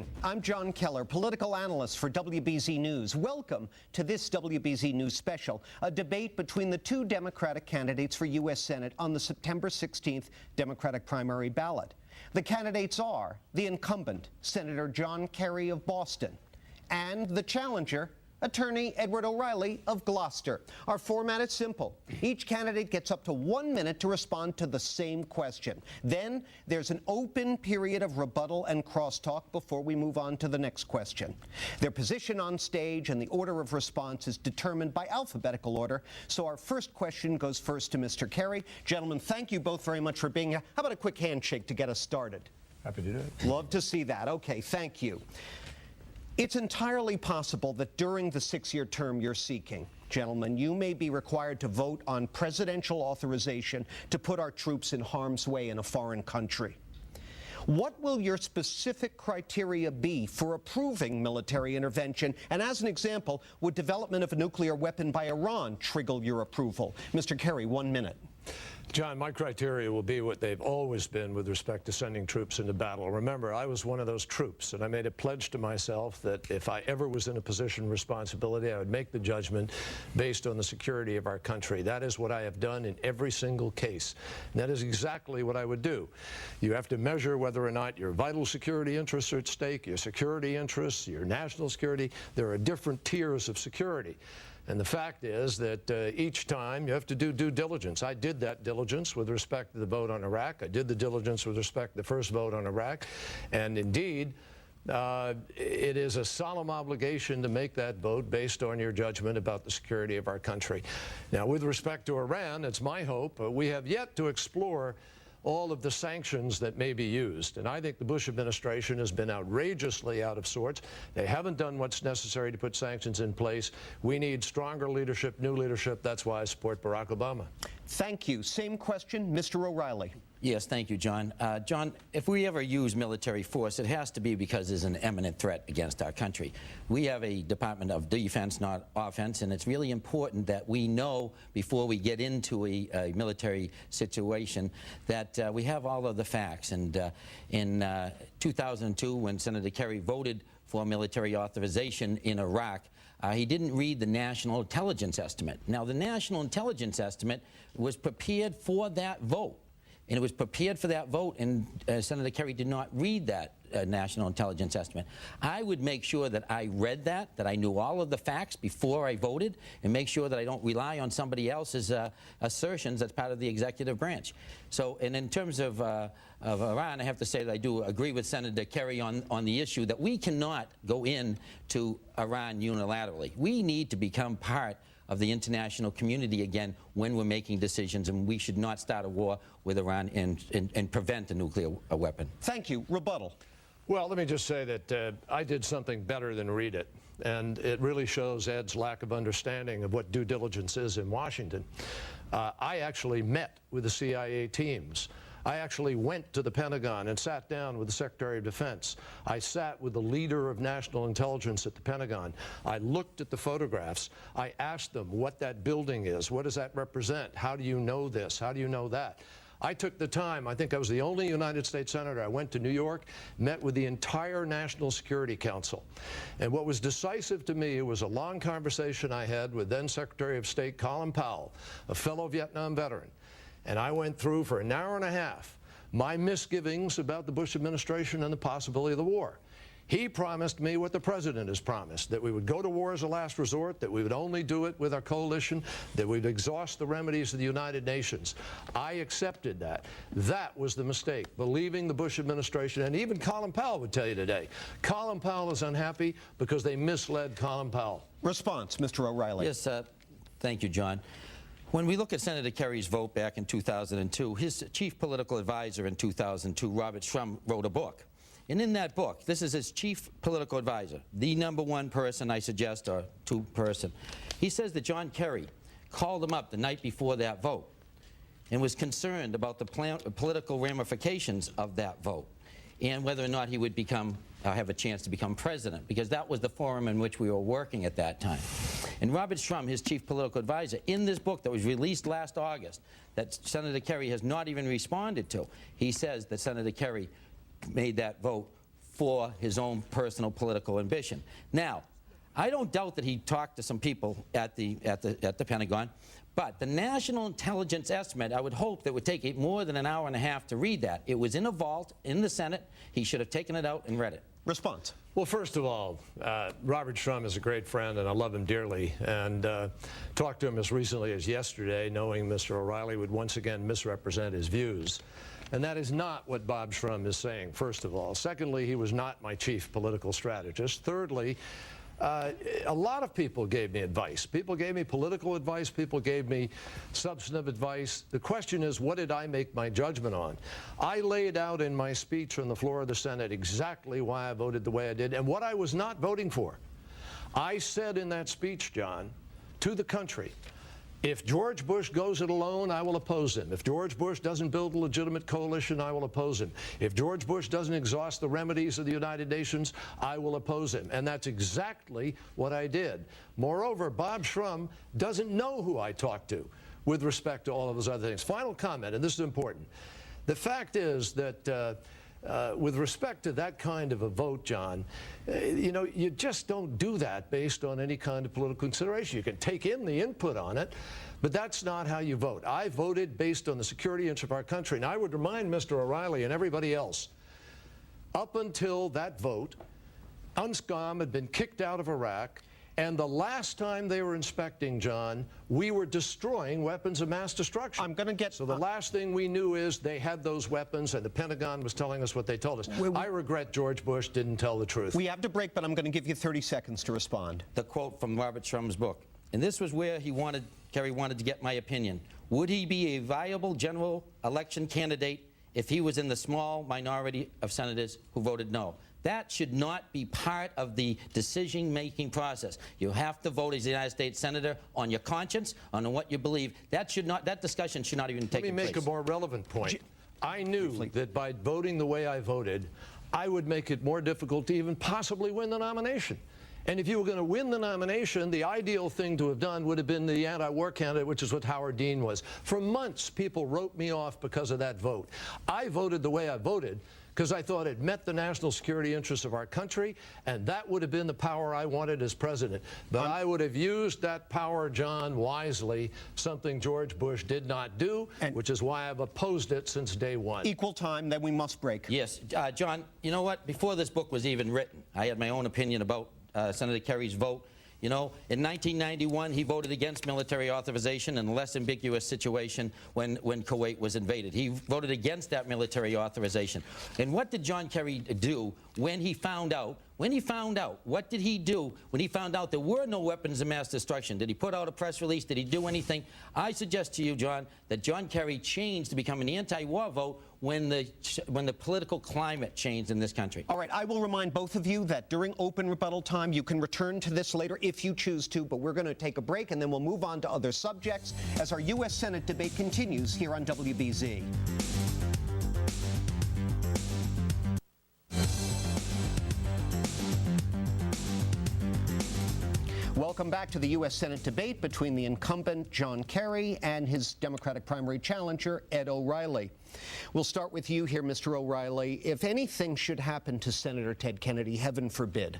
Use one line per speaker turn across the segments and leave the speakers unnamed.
morning. I'm John Keller, political analyst for WBZ News. Welcome to this WBZ News special, a debate between the two Democratic candidates for U.S. Senate on the September 16th Democratic primary ballot. The candidates are the incumbent, Senator John Kerry of Boston, and the challenger, Attorney Ed OReilly of Gloucester. Our format is simple. Each candidate gets up to 1 minute to respond to the same question. Then there's an open period of rebuttal and crosstalk before we move on to the next question. Their position on stage and the order of response is determined by alphabetical order. So our first question goes first to Mr. Kerry. Gentlemen, thank you both very much for being here. How about a quick handshake to get us started?
Happy to do it.
Love to see that. Okay, thank you. It's entirely possible that during the 6-year term you're seeking, gentlemen, you may be required to vote on presidential authorization to put our troops in harm's way in a foreign country. What will your specific criteria be for approving military intervention? And as an example, would development of a nuclear weapon by Iran trigger your approval? Mr. Kerry, 1 minute.
John, my criteria will be what they've always been with respect to sending troops into battle. Remember, I was one of those troops, and I made a pledge to myself that if I ever was in a position of responsibility, I would make the judgment based on the security of our country. That is what I have done in every single case. And that is exactly what I would do. You have to measure whether or not your vital security interests are at stake, your security interests, your national security. There are different tiers of security. And the fact is that each time you have to do due diligence. I did that diligence with respect to the vote on Iraq. I did the diligence with respect to the first vote on Iraq. And indeed, it is a solemn obligation to make that vote based on your judgment about the security of our country. Now, with respect to Iran, it's my hope we have yet to explore all of the sanctions that may be used. And I think the Bush administration has been outrageously out of sorts. They haven't done what's necessary to put sanctions in place. We need stronger leadership, new leadership. That's why I support Barack Obama.
Thank you. Same question, Mr. O'Reilly.
Yes, thank you, John. John, if we ever use military force, it has to be because there's an imminent threat against our country. We have a Department of Defense, not offense, and it's really important that we know before we get into a military situation that we have all of the facts. And in 2002, when Senator Kerry voted for military authorization in Iraq, he didn't read the National Intelligence Estimate. Now, the National Intelligence Estimate was prepared for that vote. And it was prepared for that vote, and Senator Kerry did not read that National Intelligence Estimate. I would make sure that I read that I knew all of the facts before I voted, and make sure that I don't rely on somebody else's assertions as part of the executive branch. So, and in terms of Iran, I have to say that I do agree with Senator Kerry on the issue that we cannot go into Iran unilaterally. We need to become part of the international community again when we're making decisions, and we should not start a war with Iran and prevent a nuclear weapon.
Thank you. Rebuttal.
Well, let me just say that I did something better than read it, and it really shows Ed's lack of understanding of what due diligence is in Washington. I actually met with the CIA teams. I actually went to the Pentagon and sat down with the Secretary of Defense. I sat with the leader of national intelligence at the Pentagon. I looked at the photographs. I asked them what that building is. What does that represent? How do you know this? How do you know that? I took the time. I think I was the only United States Senator. I went to New York, met with the entire National Security Council. And what was decisive to me was a long conversation I had with then Secretary of State Colin Powell, a fellow Vietnam veteran. And I went through for an hour and a half my misgivings about the Bush administration and the possibility of the war. He promised me what the president has promised, that we would go to war as a last resort, that we would only do it with our coalition, that we'd exhaust the remedies of the United Nations. I accepted that. That was the mistake, believing the Bush administration, and even Colin Powell would tell you today. Colin Powell is unhappy because they misled Colin Powell.
Response, Mr. O'Reilly.
Yes, thank you, John. When we look at Senator Kerry's vote back in 2002, his chief political advisor in 2002, Robert Shrum, wrote a book. And in that book, this is his chief political advisor, the #1 person, I suggest, or two person. He says that John Kerry called him up the night before that vote and was concerned about the political ramifications of that vote and whether or not he would have a chance to become president, because that was the forum in which we were working at that time. And Robert Shrum, his chief political advisor, in this book that was released last August, that Senator Kerry has not even responded to, he says that Senator Kerry made that vote for his own personal political ambition. Now, I don't doubt that he talked to some people at the Pentagon, but the national intelligence estimate, I would hope that would take it more than an hour and a half to read that. It was in a vault in the Senate. He should have taken it out and read it.
Response.
Well, first of all, Robert Shrum is a great friend, and I love him dearly. And talked to him as recently as yesterday, knowing Mr. O'Reilly would once again misrepresent his views. And that is not what Bob Shrum is saying, first of all. Secondly, he was not my chief political strategist. Thirdly, a lot of people gave me advice. People gave me political advice. People gave me substantive advice. The question is, what did I make my judgment on? I laid out in my speech on the floor of the Senate exactly why I voted the way I did and what I was not voting for. I said in that speech, John, to the country, if George Bush goes it alone, I will oppose him. If George Bush doesn't build a legitimate coalition, I will oppose him. If George Bush doesn't exhaust the remedies of the United Nations, I will oppose him. And that's exactly what I did. Moreover, Bob Shrum doesn't know who I talked to with respect to all of those other things. Final comment, and this is important. The fact is that with respect to that kind of a vote, John, you know, you just don't do that based on any kind of political consideration. You can take in the input on it, but that's not how you vote. I voted based on the security interest of our country. And I would remind Mr. O'Reilly and everybody else, up until that vote, UNSCOM had been kicked out of Iraq. And the last time they were inspecting, John, we were destroying weapons of mass destruction.
I'm going to get...
So the last thing we knew is they had those weapons, and the Pentagon was telling us what they told us. I regret George Bush didn't tell the truth.
We have to break, but I'm going to give you 30 seconds to respond.
The quote from Robert Shrum's book, and this was where Kerry wanted to get my opinion. Would he be a viable general election candidate if he was in the small minority of senators who voted no? That should not be part of the decision-making process. You have to vote as a United States Senator on your conscience, on what you believe. That discussion should not even take place.
Let me make a more relevant point. I knew that by voting the way I voted, I would make it more difficult to even possibly win the nomination. And if you were going to win the nomination, the ideal thing to have done would have been the anti-war candidate, which is what Howard Dean was. For months, people wrote me off because of that vote. I voted the way I voted because I thought it met the national security interests of our country, and that would have been the power I wanted as president. But I would have used that power, John, wisely, something George Bush did not do, which is why I've opposed it since day one.
Equal time, then we must break.
Yes. John, you know what? Before this book was even written, I had my own opinion about Senator Kerry's vote. You know, in 1991, he voted against military authorization in a less ambiguous situation when Kuwait was invaded. He voted against that military authorization. And what did John Kerry do when he found out? What did he do when he found out there were no weapons of mass destruction? Did he put out a press release? Did he do anything? I suggest to you, John, that John Kerry changed to become an anti-war vote when the political climate changed in this country.
All right, I will remind both of you that during open rebuttal time, you can return to this later if you choose to, but we're going to take a break and then we'll move on to other subjects as our U.S. Senate debate continues here on WBZ. Welcome back to the U.S. Senate debate between the incumbent John Kerry and his Democratic primary challenger, Ed OReilly. We'll start with you here, Mr. O'Reilly. If anything should happen to Senator Ted Kennedy, heaven forbid,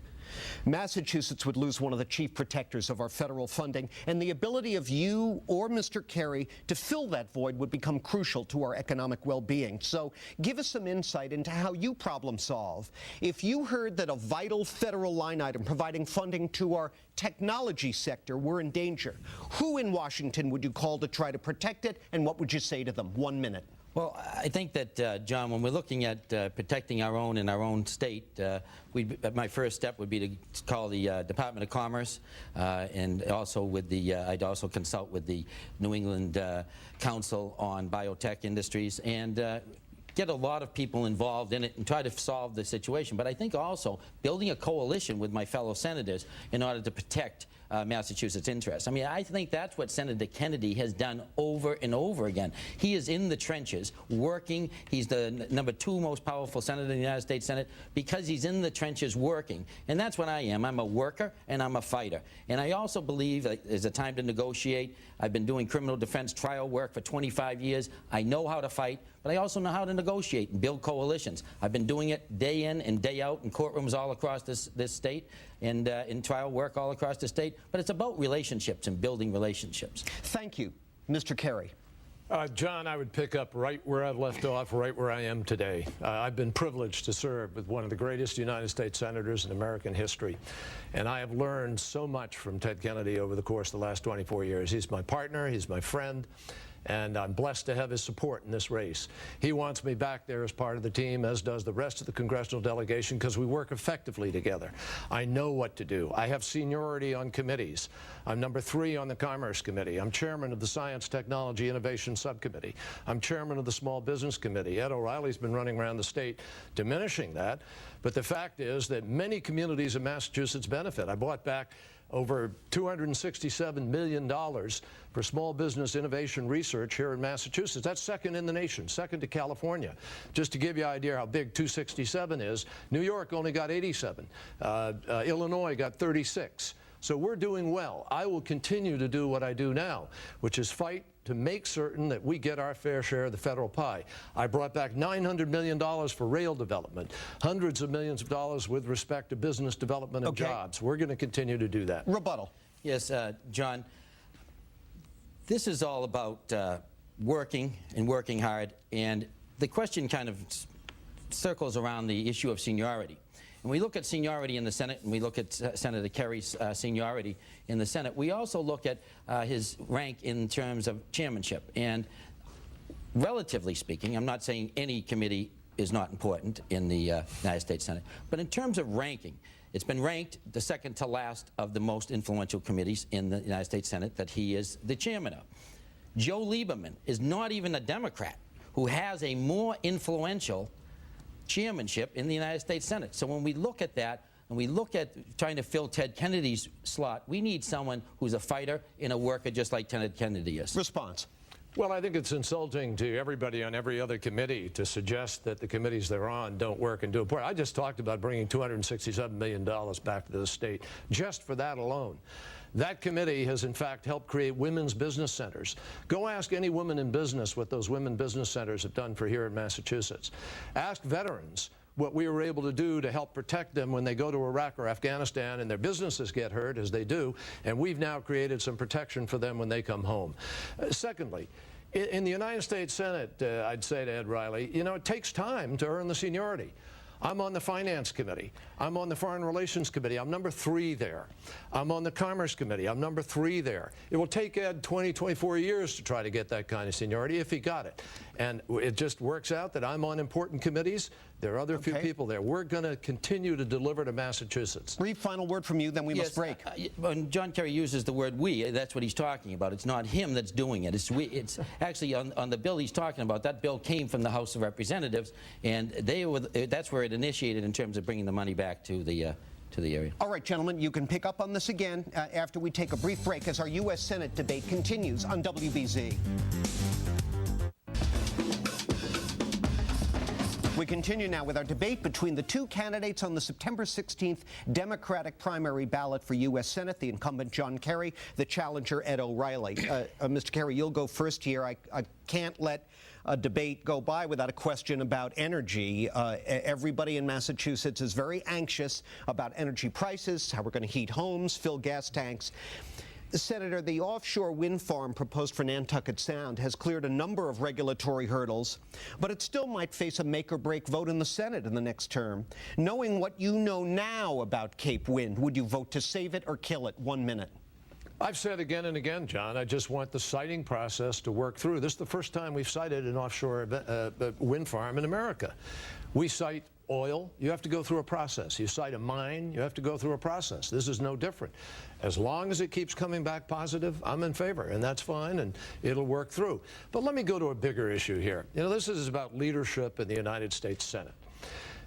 Massachusetts would lose one of the chief protectors of our federal funding, and the ability of you or Mr. Kerry to fill that void would become crucial to our economic well-being. So give us some insight into how you problem solve. If you heard that a vital federal line item providing funding to our technology sector were in danger, who in Washington would you call to try to protect it, and what would you say to them? 1 minute.
Well, I think that, John, when we're looking at protecting our own in our own state, my first step would be to call the Department of Commerce, and also with the, I'd also consult with the New England Council on Biotech Industries, and get a lot of people involved in it and try to solve the situation. But I think also building a coalition with my fellow senators in order to protect Massachusetts interests. I mean, I think that's what Senator Kennedy has done over and over again. He is in the trenches, working. He's the #2 most powerful senator in the United States Senate because he's in the trenches working. And that's what I am. I'm a worker and I'm a fighter. And I also believe that there's a time to negotiate. I've been doing criminal defense trial work for 25 years. I know how to fight, but I also know how to negotiate and build coalitions. I've been doing it day in and day out in courtrooms all across this state and in trial work all across the state. But it's about relationships and building relationships.
Thank you, Mr. Kerry.
John, I would pick up right where I've left off, right where I am today. I've been privileged to serve with one of the greatest United States senators in American history, and I have learned so much from Ted Kennedy over the course of the last 24 years. He's my partner, he's my friend, and I'm blessed to have his support in this race. He wants me back there as part of the team, as does the rest of the congressional delegation, because we work effectively together. I know what to do. I have seniority on committees. I'm #3 on the Commerce Committee. I'm chairman of the Science, Technology, Innovation Subcommittee. I'm chairman of the Small Business Committee. Ed OReilly's been running around the state diminishing that, but the fact is that many communities in Massachusetts benefit. I brought back over $267 million for small business innovation research here in Massachusetts. That's second in the nation, second to California. Just to give you an idea how big 267 is, New York only got 87. Illinois got 36. So we're doing well. I will continue to do what I do now, which is fight to make certain that we get our fair share of the federal pie. I brought back $900 million for rail development, hundreds of millions of dollars with respect to business development and jobs. We're going to continue to do that.
Rebuttal.
Yes, John, this is all about working and working hard, and the question kind of circles around the issue of seniority. And we look at seniority in the Senate, and we look at Senator Kerry's seniority in the Senate. We also look at his rank in terms of chairmanship. And relatively speaking, I'm not saying any committee is not important in the United States Senate, but in terms of ranking, it's been ranked the second to last of the most influential committees in the United States Senate that he is the chairman of. Joe Lieberman is not even a Democrat who has a more influential chairmanship in the United States Senate. So when we look at that, and we look at trying to fill Ted Kennedy's slot, we need someone who's a fighter and a worker just like Ted Kennedy is.
Response.
Well, I think it's insulting to everybody on every other committee to suggest that the committees they're on don't work and do important. I just talked about bringing $267 million back to the state just for that alone. That committee has, in fact, helped create women's business centers. Go ask any woman in business what those women business centers have done for here in Massachusetts. Ask veterans what we were able to do to help protect them when they go to Iraq or Afghanistan and their businesses get hurt, as they do, and we've now created some protection for them when they come home. Secondly, in the United States Senate, I'd say to Ed OReilly, you know, it takes time to earn the seniority. I'm on the Finance Committee. I'm on the Foreign Relations Committee. I'm #3 there. I'm on the Commerce Committee. I'm #3 there. It will take Ed 20, 24 years to try to get that kind of seniority if he got it. And it just works out that I'm on important committees. There are other few people there. We're going to continue to deliver to Massachusetts.
Brief final word from you, then we must break.
When John Kerry uses the word we, that's what he's talking about. It's not him that's doing it. It's we. It's actually on the bill he's talking about. That bill came from the House of Representatives, and that's where it initiated in terms of bringing the money back to the area.
All right, gentlemen, you can pick up on this again after we take a brief break as our U.S. Senate debate continues on WBZ. We continue now with our debate between the two candidates on the September 16th Democratic primary ballot for U.S. Senate, the incumbent John Kerry, the challenger Ed OReilly. Mr. Kerry, you'll go first here. I can't let a debate go by without a question about energy. Everybody in Massachusetts is very anxious about energy prices, how we're going to heat homes, fill gas tanks. Senator, the offshore wind farm proposed for Nantucket Sound has cleared a number of regulatory hurdles, but it still might face a make-or-break vote in the Senate in the next term. Knowing what you know now about Cape Wind, would you vote to save it or kill it? 1 minute.
I've said again and again, John, I just want the siting process to work through. This is the first time we've sited an offshore wind farm in America. We site oil, you have to go through a process. You site a mine, you have to go through a process. This is no different. As long as it keeps coming back positive, I'm in favor, and that's fine, and it'll work through. But let me go to a bigger issue here. You know, this is about leadership in the United States Senate.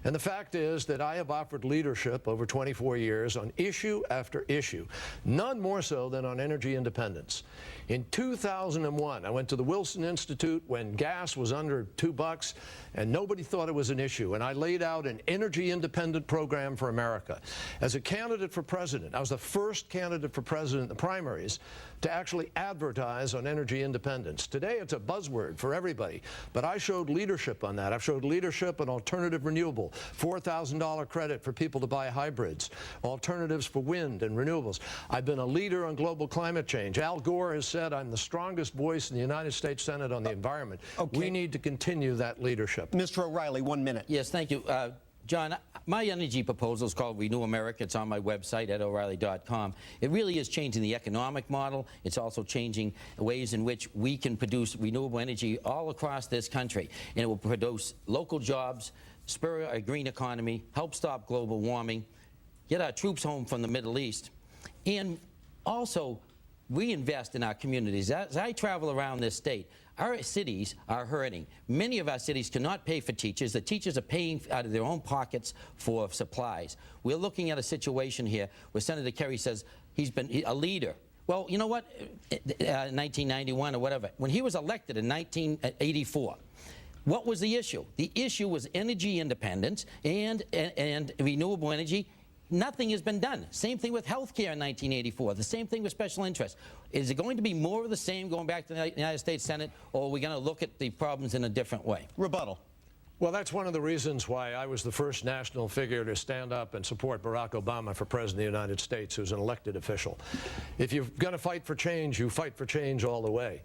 And the fact is that I have offered leadership over 24 years on issue after issue, none more so than on energy independence. In 2001, I went to the Wilson Institute when gas was under $2 and nobody thought it was an issue. And I laid out an energy independent program for America. As a candidate for president, I was the first candidate for president in the primaries to actually advertise on energy independence. Today it's a buzzword for everybody, but I showed leadership on that. I've showed leadership on alternative renewable, $4,000 credit for people to buy hybrids, alternatives for wind and renewables. I've been a leader on global climate change. Al Gore has said I'm the strongest voice in the United States Senate on the environment.
Okay.
We need to continue that leadership.
Mr. O'Reilly, 1 minute.
Yes, thank you. John, my energy proposal is called Renew America. It's on my website, EdOReilly.com. It really is changing the economic model. It's also changing ways in which we can produce renewable energy all across this country. And it will produce local jobs, spur a green economy, help stop global warming, get our troops home from the Middle East, and also reinvest in our communities. As I travel around this state, our cities are hurting. Many of our cities cannot pay for teachers. The teachers are paying out of their own pockets for supplies. We're looking at a situation here where Senator Kerry says he's been a leader. Well, you know what? 1991 or whatever. When he was elected in 1984, what was the issue? The issue was energy independence and renewable energy. Nothing has been done. Same thing with health care in 1984. The same thing with special interests. Is it going to be more of the same going back to the United States Senate, or are we going to look at the problems in a different way?
Rebuttal.
Well, that's one of the reasons why I was the first national figure to stand up and support Barack Obama for President of the United States, who's an elected official. If you're going to fight for change, you fight for change all the way.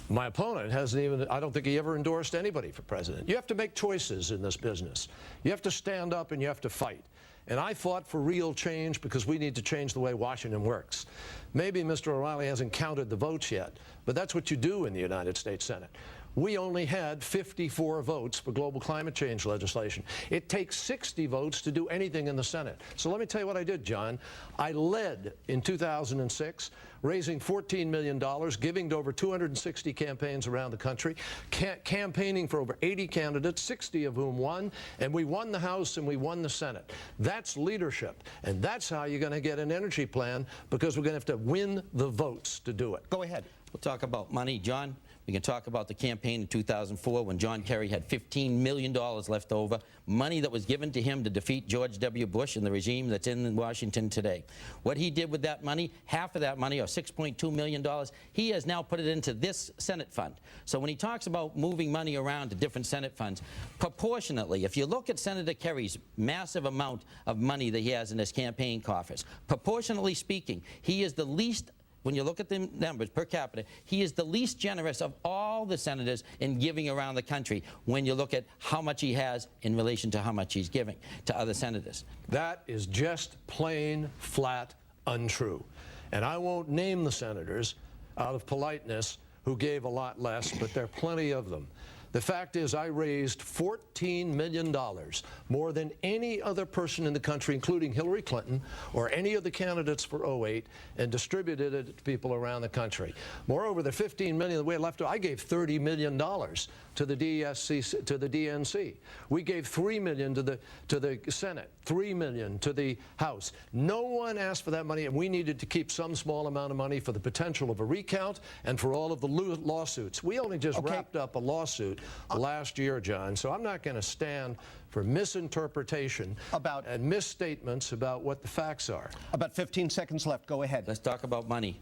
My opponent hasn't even, I don't think he ever endorsed anybody for president. You have to make choices in this business. You have to stand up and you have to fight. And I fought for real change because we need to change the way Washington works. Maybe Mr. O'Reilly hasn't counted the votes yet, but that's what you do in the United States Senate. We only had 54 votes for global climate change legislation. It takes 60 votes to do anything in the Senate. So let me tell you what I did, John. I led in 2006, raising $14 million, giving to over 260 campaigns around the country, campaigning for over 80 candidates, 60 of whom won, and we won the House and we won the Senate. That's leadership, and that's how you're going to get an energy plan, because we're going to have to win the votes to do it.
Go ahead.
We'll talk about money, John. We can talk about the campaign in 2004 when John Kerry had $15 million left over, money that was given to him to defeat George W. Bush and the regime that's in Washington today. What he did with that money, half of that money, or $6.2 million, he has now put it into this Senate fund. So when he talks about moving money around to different Senate funds, proportionately, if you look at Senator Kerry's massive amount of money that he has in his campaign coffers, proportionally speaking, he is the least. When you look at the numbers per capita, he is the least generous of all the senators in giving around the country when you look at how much he has in relation to how much he's giving to other senators.
That is just plain, flat untrue. And I won't name the senators out of politeness who gave a lot less, but there are plenty of them. The fact is, I raised $14 million, more than any other person in the country, including Hillary Clinton or any of the candidates for '08, and distributed it to people around the country. Moreover, the $15 million that we had left, I gave $30 million to the DNC. We gave $3 million to the Senate, $3 million to the House. No one asked for that money, and we needed to keep some small amount of money for the potential of a recount and for all of the lawsuits. We only just wrapped up a lawsuit last year, John, so I'm not going to stand for misinterpretation and misstatements about what the facts are.
About 15 seconds left. Go ahead.
Let's talk about money.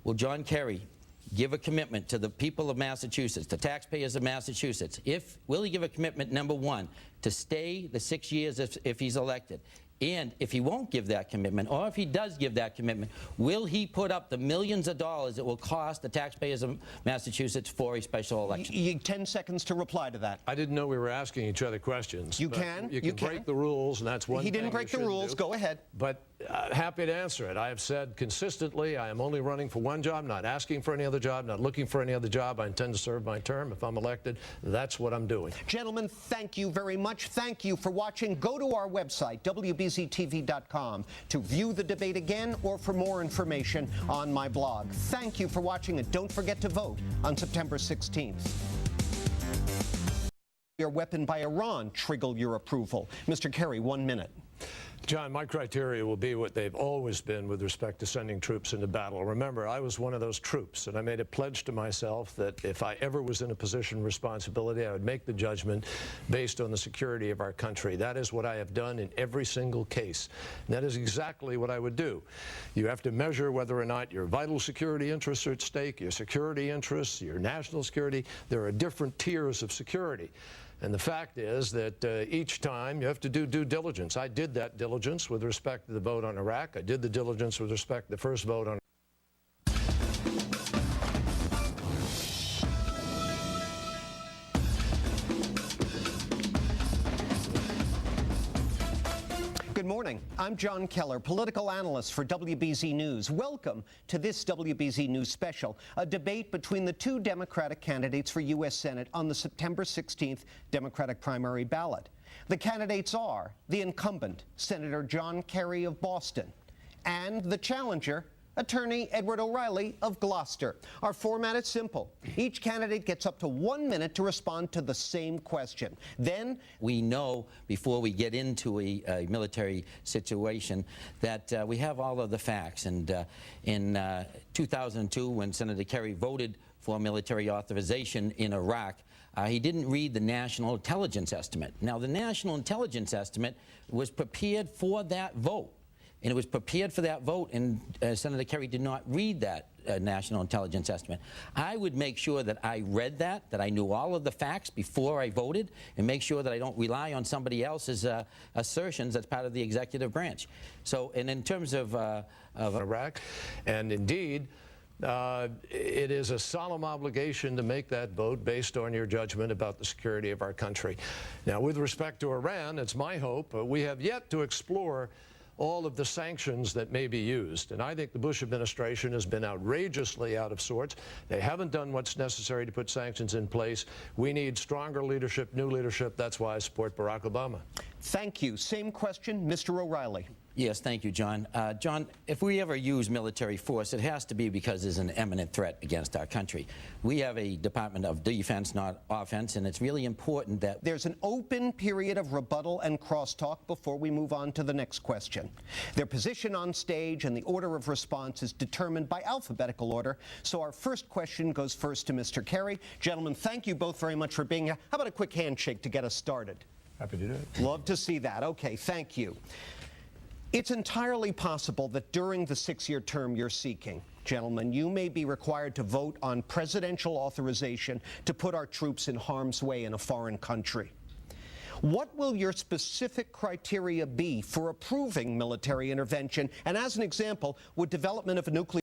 Will John Kerry give a commitment to the people of Massachusetts, the taxpayers of Massachusetts? Will he give a commitment, number one, to stay the 6 years if he's elected? And if he won't give that commitment, or if he does give that commitment, will he put up the millions of dollars it will cost the taxpayers of Massachusetts for a special election?
10 seconds to reply to that.
I didn't know we were asking each other questions.
You can.
You can break the rules, and that's one thing.
He didn't break the rules. Go ahead.
But happy to answer it. I have said consistently I am only running for one job, not asking for any other job, not looking for any other job. I intend to serve my term. If I'm elected, that's what I'm doing.
Gentlemen, thank you very much. Thank you for watching. Go to our website, WBZTV.com, to view the debate again or for more information on my blog. Thank you for watching, and don't forget to vote on September 16th. weapon by Iran trigger your approval? Mr. Kerry, 1 minute.
John, my criteria will be what they've always been with respect to sending troops into battle. Remember, I was one of those troops, and I made a pledge to myself that if I ever was in a position of responsibility, I would make the judgment based on the security of our country. That is what I have done in every single case. And that is exactly what I would do. You have to measure whether or not your vital security interests are at stake, your security interests, your national security. There are different tiers of security. And the fact is that each time you have to do due diligence. I did that diligence with respect to the vote on Iraq. I did the diligence with respect to the first vote on
Good morning. I'm John Keller, political analyst for WBZ News. Welcome to this WBZ News special, a debate between the two Democratic candidates for U.S. Senate on the September 16th Democratic primary ballot. The candidates are the incumbent, Senator John Kerry of Boston, and the challenger, Attorney Ed OReilly of Gloucester. Our format is simple. Each candidate gets up to 1 minute to respond to the same question. Then
we know before we get into a military situation that we have all of the facts. And in 2002, when Senator Kerry voted for military authorization in Iraq, he didn't read the National Intelligence Estimate. Now, the National Intelligence Estimate was prepared for that vote. And it was prepared for that vote, and Senator Kerry did not read that National Intelligence Estimate. I would make sure that I read that I knew all of the facts before I voted, and make sure that I don't rely on somebody else's assertions that's part of the executive branch. So, and in terms of
Iraq, and indeed, it is a solemn obligation to make that vote based on your judgment about the security of our country. Now, with respect to Iran, it's my hope we have yet to explore all of the sanctions that may be used. And I think the Bush administration has been outrageously out of sorts. They haven't done what's necessary to put sanctions in place. We need stronger leadership, new leadership. That's why I support Barack Obama.
Thank you. Same question, Mr. O'Reilly.
Yes, thank you, John. John, if we ever use military force, it has to be because there's an imminent threat against our country. We have a Department of Defense, not offense, and it's really important that
there's an open period of rebuttal and crosstalk before we move on to the next question. Their position on stage and the order of response is determined by alphabetical order. So our first question goes first to Mr. Kerry. Gentlemen, thank you both very much for being here. How about a quick handshake to get us started?
Happy to do it.
Love to see that. Okay, thank you. It's entirely possible that during the 6-year term you're seeking, gentlemen, you may be required to vote on presidential authorization to put our troops in harm's way in a foreign country. What will your specific criteria be for approving military intervention? And as an example, would development of a nuclear